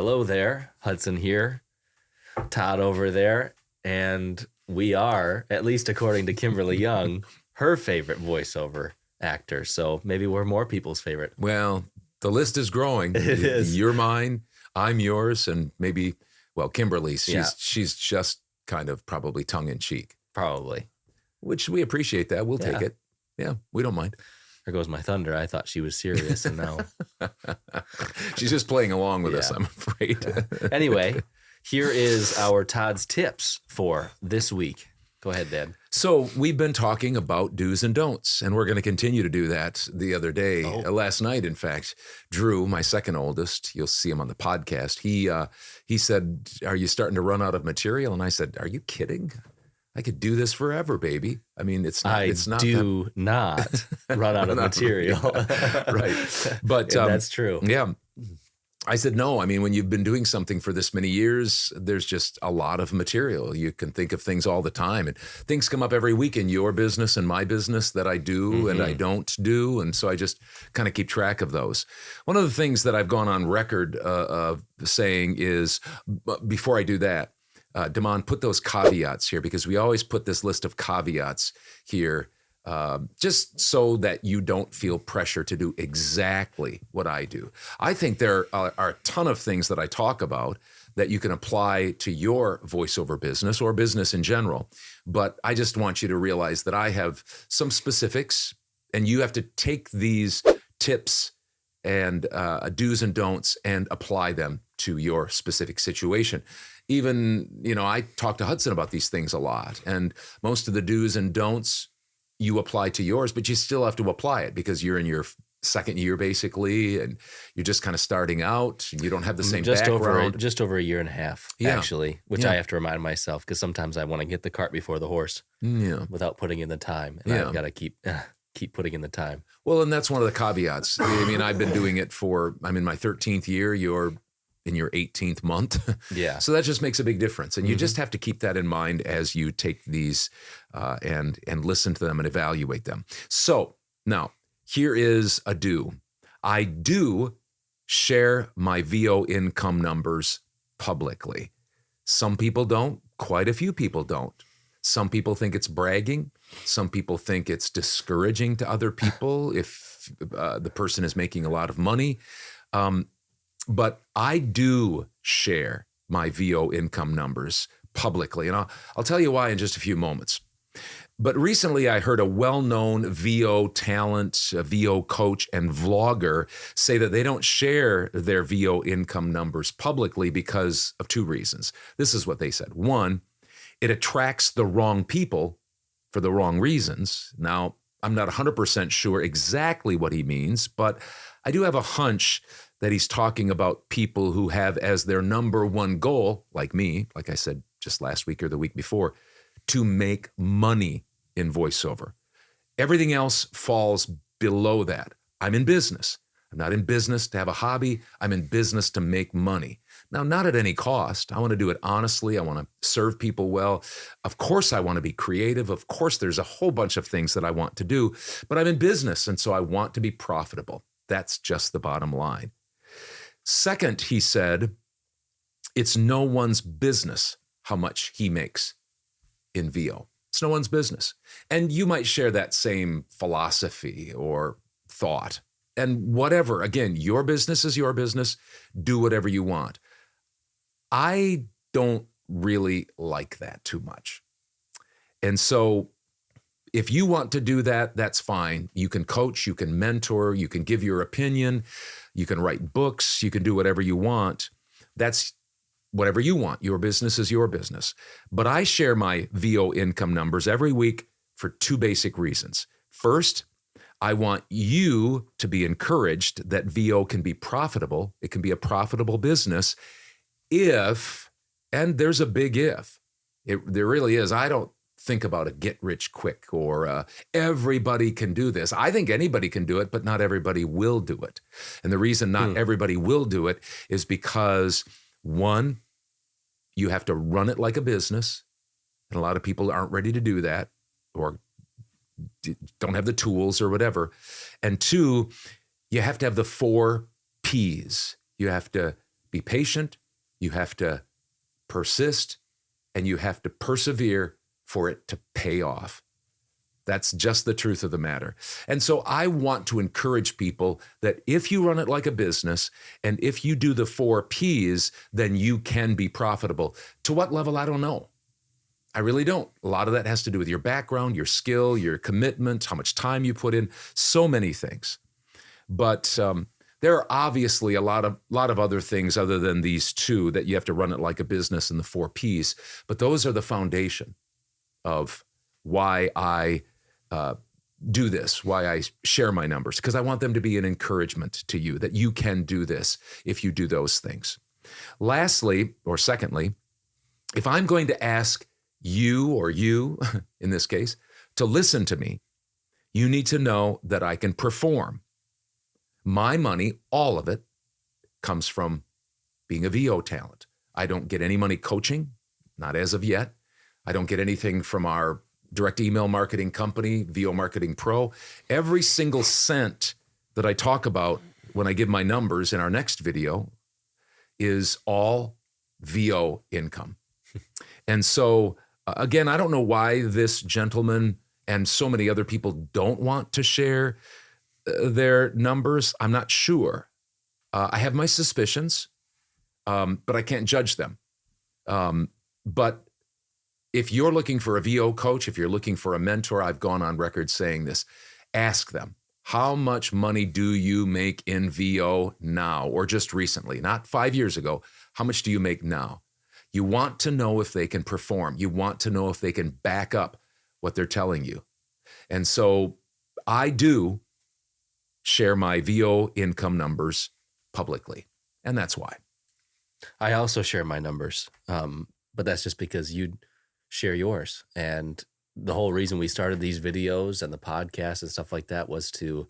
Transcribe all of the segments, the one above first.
Hello there, Hudson here, Todd over there, and we are, at least according to Kimberly Young, her favorite voiceover actor. So maybe we're more people's favorite. Well, the list is growing. It is. You're mine, I'm yours, and maybe, well, Kimberly, she's just kind of probably tongue-in-cheek. Probably. Which we appreciate that. We'll take it. Yeah, we don't mind. There goes my thunder. I thought she was serious, and now she's just playing along with us, I'm afraid. Anyway, here is our Todd's tips for this week. Go ahead, Dad. So we've been talking about do's and don'ts, and we're going to continue to do that the other day. Last night, in fact, Drew, my second oldest, you'll see him on the podcast, he said, "Are you starting to run out of material?" And I said, "Are you kidding? I could do this forever, baby." I mean, it's not. not run out of material. Right. But that's true. Yeah. I said, no, I mean, when you've been doing something for this many years, there's just a lot of material. You can think of things all the time, and things come up every week in your business and my business that I do and I don't do. And so I just kind of keep track of those. One of the things that I've gone on record of saying is, before I do that, Damon, put those caveats here, because we always put this list of caveats here just so that you don't feel pressure to do exactly what I do. I think there are a ton of things that I talk about that you can apply to your voiceover business or business in general. But I just want you to realize that I have some specifics, and you have to take these tips and do's and don'ts and apply them to your specific situation. Even, I talk to Hudson about these things a lot, and most of the do's and don'ts you apply to yours, but you still have to apply it because you're in your second year basically, and you're just kind of starting out, and you don't have the same background. Just over a year and a half, actually, which I have to remind myself, because sometimes I want to get the cart before the horse without putting in the time, and I've got to keep putting in the time. Well, and that's one of the caveats. I mean, I've been doing it I'm in my 13th year, you're in your 18th month. Yeah. So that just makes a big difference. And you just have to keep that in mind as you take these and listen to them and evaluate them. So now, here is a do. I do share my VO income numbers publicly. Some people don't. Quite a few people don't. Some people think it's bragging. Some people think it's discouraging to other people if the person is making a lot of money. But I do share my VO income numbers publicly, and I'll tell you why in just a few moments. But recently I heard a well-known VO talent, a VO coach, and vlogger say that they don't share their VO income numbers publicly because of two reasons. This is what they said. One, it attracts the wrong people for the wrong reasons. Now, I'm not 100% sure exactly what he means, but I do have a hunch that he's talking about people who have as their number one goal, like me, like I said just last week or the week before, to make money in voiceover. Everything else falls below that. I'm in business. I'm not in business to have a hobby. I'm in business to make money. Now, not at any cost. I want to do it honestly. I want to serve people well. Of course, I want to be creative. Of course, there's a whole bunch of things that I want to do, but I'm in business, and so I want to be profitable. That's just the bottom line. Second, he said, it's no one's business how much he makes in VO. It's no one's business. And you might share that same philosophy or thought. And whatever, again, your business is your business. Do whatever you want. I don't really like that too much. And so if you want to do that, that's fine. You can coach, you can mentor, you can give your opinion, you can write books, you can do whatever you want. That's whatever you want. Your business is your business. But I share my VO income numbers every week for two basic reasons. First, I want you to be encouraged that VO can be profitable. It can be a profitable business if, and there's a big if, there really is. I don't think about a get rich quick or everybody can do this. I think anybody can do it, but not everybody will do it. And the reason not everybody will do it is because, one, you have to run it like a business. And a lot of people aren't ready to do that or don't have the tools or whatever. And two, you have to have the 4 Ps. You have to be patient, you have to persist, and you have to persevere for it to pay off. That's just the truth of the matter. And so I want to encourage people that if you run it like a business and if you do the 4 Ps, then you can be profitable. To what level, I don't know. I really don't. A lot of that has to do with your background, your skill, your commitment, how much time you put in, so many things. But there are obviously a lot of other things other than these 2 that you have to run it like a business in the 4 Ps. But those are the foundation of why I do this, why I share my numbers, because I want them to be an encouragement to you that you can do this if you do those things. Lastly, or secondly, if I'm going to ask you, or you in this case, to listen to me, you need to know that I can perform. My money, all of it, comes from being a VO talent. I don't get any money coaching, not as of yet. I don't get anything from our direct email marketing company, VO Marketing Pro. Every single cent that I talk about when I give my numbers in our next video is all VO income. And so, again, I don't know why this gentleman and so many other people don't want to share their numbers. I'm not sure. I have my suspicions, but I can't judge them. But if you're looking for a VO coach, if you're looking for a mentor, I've gone on record saying this, ask them, how much money do you make in VO now, or just recently, not 5 years ago? How much do you make now? You want to know if they can perform. You want to know if they can back up what they're telling you. And so I do share my VO income numbers publicly, and that's why. I also share my numbers, but that's just because you share yours. And the whole reason we started these videos and the podcast and stuff like that was to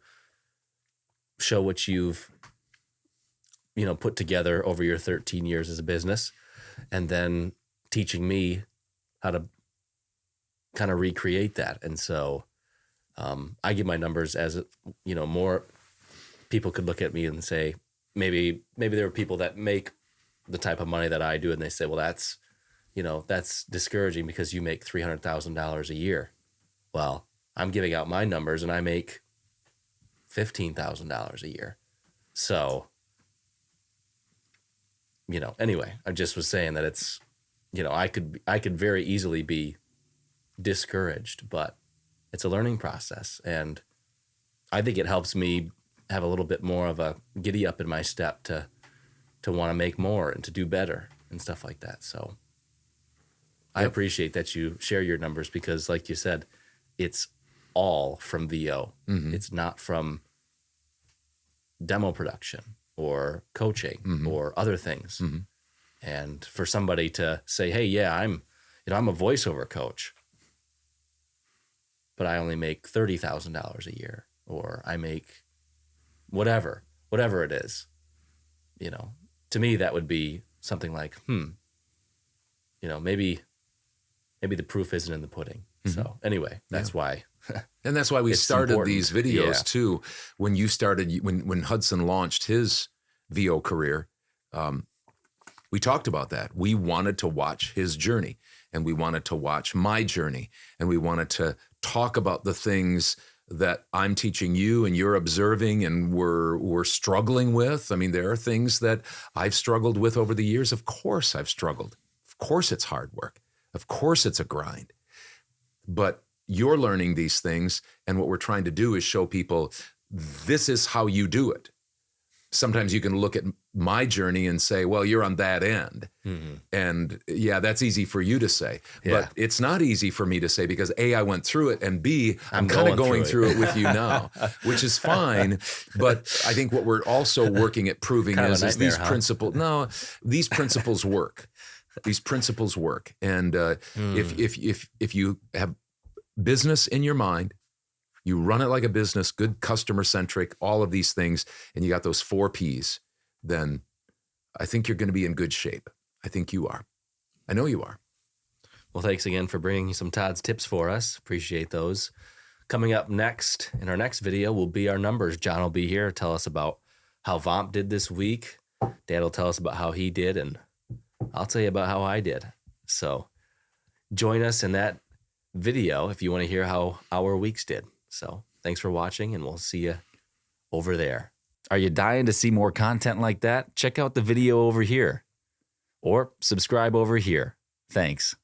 show what you've, put together over your 13 years as a business, and then teaching me how to kind of recreate that. And so I give my numbers as, more people could look at me and say, maybe there are people that make the type of money that I do, and they say, well, that's discouraging because you make $300,000 a year. Well, I'm giving out my numbers and I make $15,000 a year. So, anyway, I just was saying that it's, I could very easily be discouraged, but it's a learning process. And I think it helps me have a little bit more of a giddy up in my step to want to make more and to do better and stuff like that. So I appreciate that you share your numbers because, like you said, it's all from VO. Mm-hmm. It's not from demo production or coaching or other things. Mm-hmm. And for somebody to say, hey, yeah, I'm a voiceover coach, but I only make $30,000 a year, or I make whatever it is, to me, that would be something like, maybe the proof isn't in the pudding. Mm-hmm. So anyway, that's why. And that's why we started these videos too. When you started, when Hudson launched his VO career, we talked about that. We wanted to watch his journey, and we wanted to watch my journey, and we wanted to talk about the things that I'm teaching you and you're observing and we're struggling with. I mean, there are things that I've struggled with over the years. Of course I've struggled. Of course it's hard work. Of course it's a grind. But you're learning these things, and what we're trying to do is show people this is how you do it. Sometimes you can look at my journey and say, well, you're on that end. Mm-hmm. And yeah, that's easy for you to say. Yeah. But it's not easy for me to say because A, I went through it, and B, I'm kind of going through it with you now, which is fine. But I think what we're also working at proving is these principles. No, these principles work. These principles work. And if you have business in your mind, you run it like a business, good customer centric, all of these things, and you got those 4 Ps, then I think you're going to be in good shape. I think you are. I know you are. Well, thanks again for bringing some Todd's tips for us. Appreciate those. Coming up next, in our next video, will be our numbers. John will be here to tell us about how VOMP did this week, Dad will tell us about how he did, and I'll tell you about how I did. So join us in that video if you want to hear how our weeks did. So thanks for watching, and we'll see you over there. Are you dying to see more content like that? Check out the video over here or subscribe over here. Thanks.